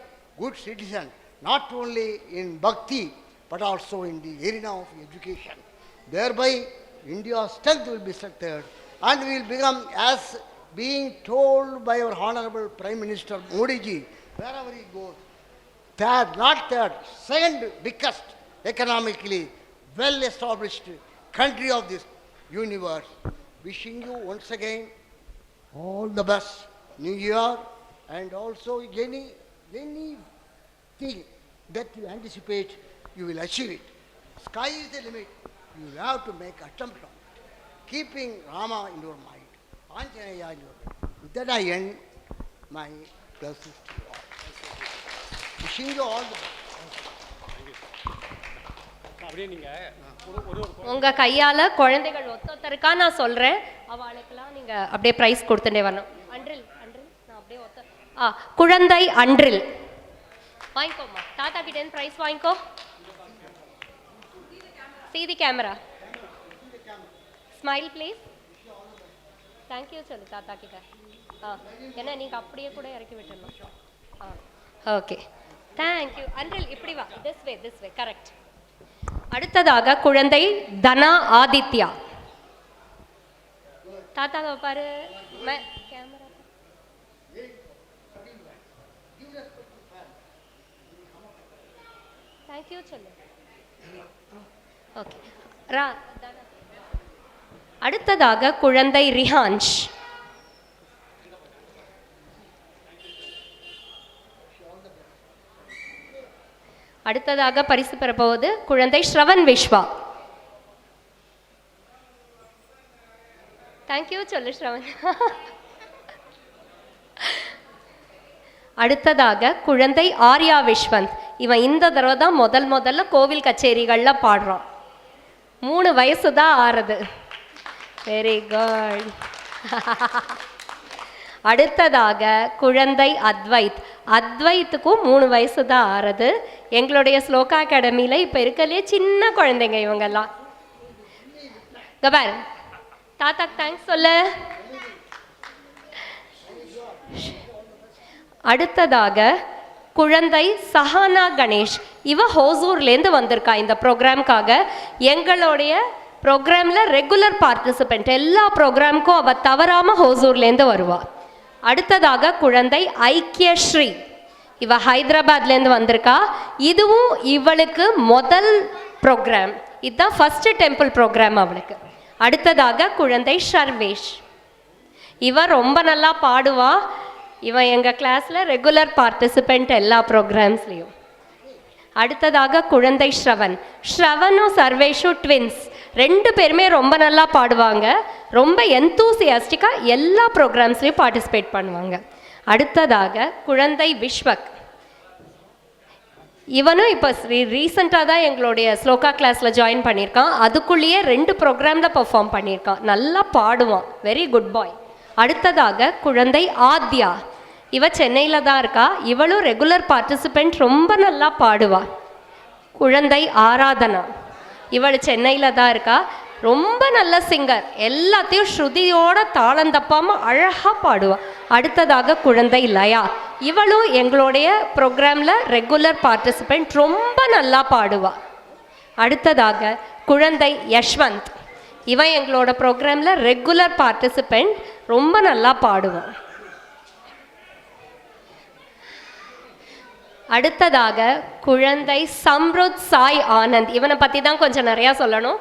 good citizens, not only in bhakti, but also in the arena of education. Thereby, India's strength will be strengthened, and we will become, as being told by our Honorable Prime Minister Modi ji, wherever he goes, third, not third, second biggest economically well-established country of this universe. Wishing you once again all the best, New Year, and also anything that you anticipate, you will achieve it. Sky is the limit. You will have to make attempt on it, keeping Rama in your mind. Anjaneya in your mind. With that I end my blessings to you all. Wishing you all the best. உங்க கையால குழந்தைகள் ஒத்தொத்தருக்கா நான் சொல்றேன், அவளுக்கெல்லாம் நீங்க அப்படியே பிரைஸ் கொடுத்துட்டே வரணும். அன்றில் அன்றில் நான் அப்படியே குழந்தை அன்றில் வாங்கிக்கோமா, தாத்தா கிட்ட இருந்து பிரைஸ் வாங்கிக்கோ. See the camera. Smile please. Thank you சொல்லு தாத்தா கிட்ட. ஏன்னா நீங்க அப்படியே கூட இறக்கி விட்டுறணும். Okay, thank you. அன்றில் இப்படி வா, this way, correct. அடுத்ததாக குழந்தை தனா ஆதித்யா. தாத்தாவை பாரு, கேமரா. தேங்க்யூ சொல்லு. ஓகே. அடுத்ததாக குழந்தை ரிஹான்ஷ். அடுத்ததாக பரிசு பெறப்போவது குழந்தை ஸ்ரவன் விஸ்வா. தேங்க்யூ சொல்லு ஸ்ரவன். அடுத்ததாக குழந்தை ஆர்யா விஸ்வந்த். இவன் இந்த தடவை தான் முதல்ல கோவில் கச்சேரிகள்ல பாடுறான். 3 வயசு தான் ஆறுது. Very good. அடுத்ததாக குழந்தை அத்வைத். அத்வைத்துக்கும் 3 வயசு தான் ஆறுது. எங்களுடைய ஸ்லோகா அகாடமியில் இப்போ இருக்கலே சின்ன குழந்தைங்க இவங்கெல்லாம். கபார் தாத்தாக்கு தேங்க்ஸ் சொல்ல. அடுத்ததாக குழந்தை சஹானா கணேஷ். இவ ஹோசூர்லேருந்து வந்திருக்கா இந்த ப்ரோக்ராம்காக. எங்களுடைய ப்ரோக்ராமில் ரெகுலர் பார்ட்டிசிபெண்ட். எல்லா ப்ரோக்ராமுக்கும் அவள் தவறாமல் ஹோசூர்லேருந்து வருவா. அடுத்ததாக குழந்தை ஐக்கியஸ்ரீ. இவ ஹைதராபாத்லேருந்து வந்திருக்கா. இதுவும் இவளுக்கு முதல் ப்ரோக்ராம். இதுதான் ஃபஸ்ட்டு டெம்பிள் ப்ரோக்ராம் அவளுக்கு. அடுத்ததாக குழந்தை ஷர்வேஷ். இவ ரொம்ப நல்லா பாடுவா. இவன் எங்கள் கிளாஸில் ரெகுலர் பார்ட்டிசிபெண்ட் எல்லா ப்ரோக்ராம்ஸ்லேயும். அடுத்ததாக குழந்தை ஸ்ரவன். ஸ்ரவனும் சர்வேஷும் ட்வின்ஸ். 2 பேருமே ரொம்ப நல்லா பாடுவாங்க. ரொம்ப எந்தூசியாஸ்டிக்காக எல்லா ப்ரோக்ராம்ஸ்லேயும் பார்ட்டிசிபேட் பண்ணுவாங்க. அடுத்ததாக குழந்தை விஸ்வக். இவனும் இப்போ ரீசெண்டாக தான் எங்களுடைய ஸ்லோகா கிளாஸில் ஜாயின் பண்ணியிருக்கான். அதுக்குள்ளேயே 2 ப்ரோக்ராமில் பர்ஃபார்ம் பண்ணியிருக்கான். நல்லா பாடுவான். வெரி குட் பாய். அடுத்ததாக குழந்தை ஆத்யா. இவ சென்னையில் தான் இருக்கா. இவளும் ரெகுலர் பார்ட்டிசிபெண்ட். ரொம்ப நல்லா பாடுவா. குழந்தை ஆராதனா. இவள் சென்னையில் தான் இருக்கா. ரொம்ப நல்ல சிங்கர். எல்லாத்தையும் ஸ்ருதியோட தாளம் தப்பாமல் அழகாக பாடுவா. அடுத்ததாக குழந்தை லயா. இவளும் எங்களுடைய ப்ரோக்ராமில் ரெகுலர் பார்ட்டிசிபெண்ட். ரொம்ப நல்லா பாடுவா. அடுத்ததாக குழந்தை யஷ்வந்த். இவன் எங்களோட ப்ரோக்ராமில் ரெகுலர் பார்ட்டிசிபெண்ட். ரொம்ப நல்லா பாடுவான். அடுத்ததாக குழந்தை சம்ருத் சாய் ஆனந்த். இவனை பற்றி தான் கொஞ்சம் நிறையா சொல்லணும்.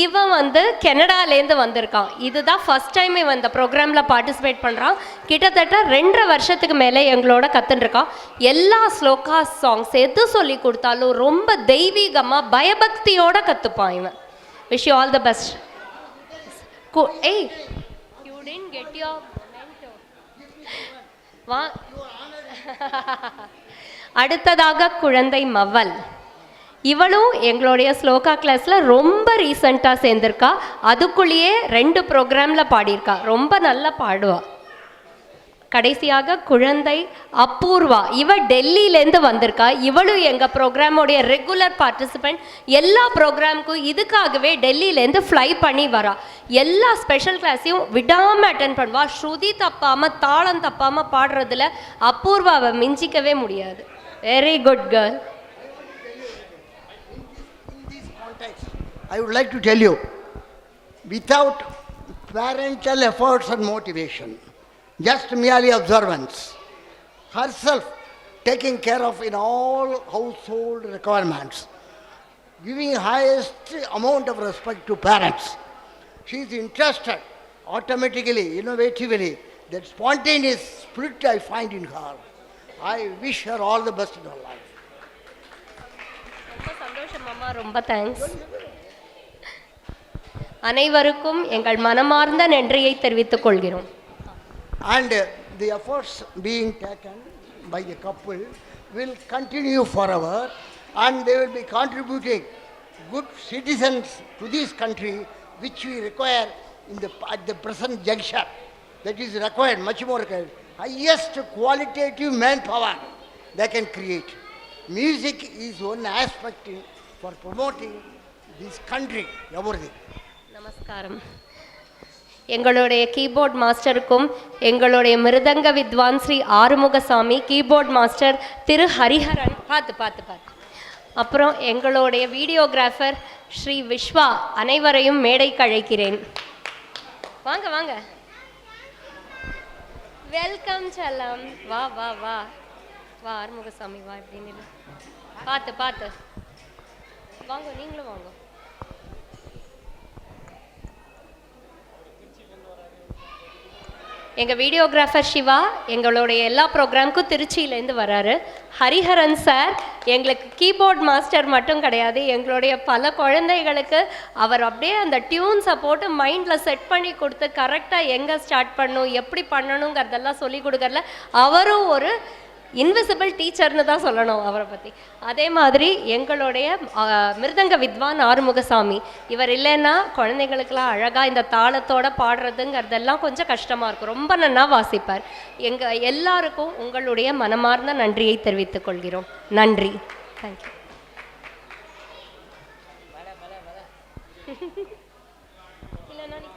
இவன் கனடாலேருந்து வந்திருக்கான். இதுதான் ஃபஸ்ட் டைம் இவன் இந்த ப்ரோக்ராமில் பார்ட்டிசிபேட் பண்ணுறான். கிட்டத்தட்ட 2.5 வருஷத்துக்கு மேலே எங்களோட கற்றுட்டுருக்கான். எல்லா ஸ்லோகா சாங்ஸ் எது சொல்லி கொடுத்தாலும் ரொம்ப தெய்வீகமாக பயபக்தியோடு கற்றுப்பான் இவன். Wish you all the best. ஏய், you didn't get your memento. வா. அடுத்ததாக குழந்தை மவல். இவளும் எங்களுடைய ஸ்லோகா கிளாஸில் ரொம்ப ரீசண்டாக சேர்ந்திருக்கா. அதுக்குள்ளேயே 2 ப்ரோக்ராமில் பாடியிருக்கா. ரொம்ப நல்லா பாடுவா. கடைசியாக குழந்தை அபூர்வா. இவ டெல்லியிலேருந்து வந்திருக்கா. இவளும் எங்கள் ப்ரோக்ராமோடைய ரெகுலர் பார்ட்டிசிபெண்ட். எல்லா ப்ரோக்ராமுக்கும் இதுக்காகவே டெல்லியிலேருந்து ஃப்ளை பண்ணி வரா. எல்லா ஸ்பெஷல் கிளாஸையும் விடாமல் அட்டன் பண்ணுவா. ஸ்ருதி தப்பாமல் தாளம் தப்பாமல் பாடுறதுல அபூர்வாவை மிஞ்சிக்கவே முடியாது. Very good girl. I would like to tell you, without parental efforts and motivation, just merely observance, herself taking care of in all household requirements, giving highest amount of respect to parents, she is interested automatically, innovatively. That spontaneous spirit I find in her. I wish her all the best in her life. ரொம்ப சந்தோஷம் அம்மா. ரொம்ப தேங்க்ஸ். அனைவருக்கும் எங்கள் மனமார்ந்த நன்றியை தெரிவித்துக் கொள்கிறோம். And the efforts being taken by the couple will continue forever, and they will be contributing good citizens to this country, which we require at the present juncture. That is required, much more required. Highest qualitative manpower they can create. Music is one aspect for promoting this country, everything. நமஸ்காரம். எங்களுடைய கீபோர்ட் மாஸ்டருக்கும் எங்களுடைய மிருதங்க வித்வான் ஸ்ரீ ஆறுமுகசாமி, கீபோர்ட் மாஸ்டர் திரு ஹரிஹரன், பார்த்து அப்புறம் எங்களுடைய வீடியோகிராஃபர் ஸ்ரீ விஸ்வா அனைவரையும் மேடைக்கு அழைக்கிறேன். வாங்க வாங்க. வெல்கம் செல்லம். வா வா வா வா ஆறுமுகசாமி வா. எப்படின்னு பார்த்து வாங்க, நீங்களும் வாங்க. எங்கள் வீடியோகிராஃபர் சிவா எங்களுடைய எல்லா ப்ரோக்ராமுக்கும் திருச்சியிலேருந்து வராரு. ஹரிஹரன் சார் எங்களுக்கு கீபோர்ட் மாஸ்டர் மட்டும் கிடையாது, எங்களுடைய பல குழந்தைகளுக்கு அவர் அப்படியே அந்த டியூன்ஸை போட்டு மைண்டில் செட் பண்ணி கொடுத்து கரெக்டாக எங்கே ஸ்டார்ட் பண்ணணும், எப்படி பண்ணணுங்கிறதெல்லாம் சொல்லி கொடுக்கறதுல அவரும் ஒரு இன்விசிபிள் டீச்சர்னு தான் சொல்லணும் அவரை பற்றி. அதே மாதிரி எங்களுடைய மிருதங்க வித்வான் ஆறுமுகசாமி, இவர் இல்லைன்னா குழந்தைங்களுக்கெல்லாம் அழகாக இந்த தாளத்தோட பாடுறதுங்கிறதெல்லாம் கொஞ்சம் கஷ்டமாக இருக்கும். ரொம்ப நன்னா வாசிப்பார். எங்கள் எல்லாருக்கும் உங்களுடைய மனமார்ந்த நன்றியை தெரிவித்துக் கொள்கிறோம். நன்றி. தேங்க்யூ. இல்லைன்னா நீ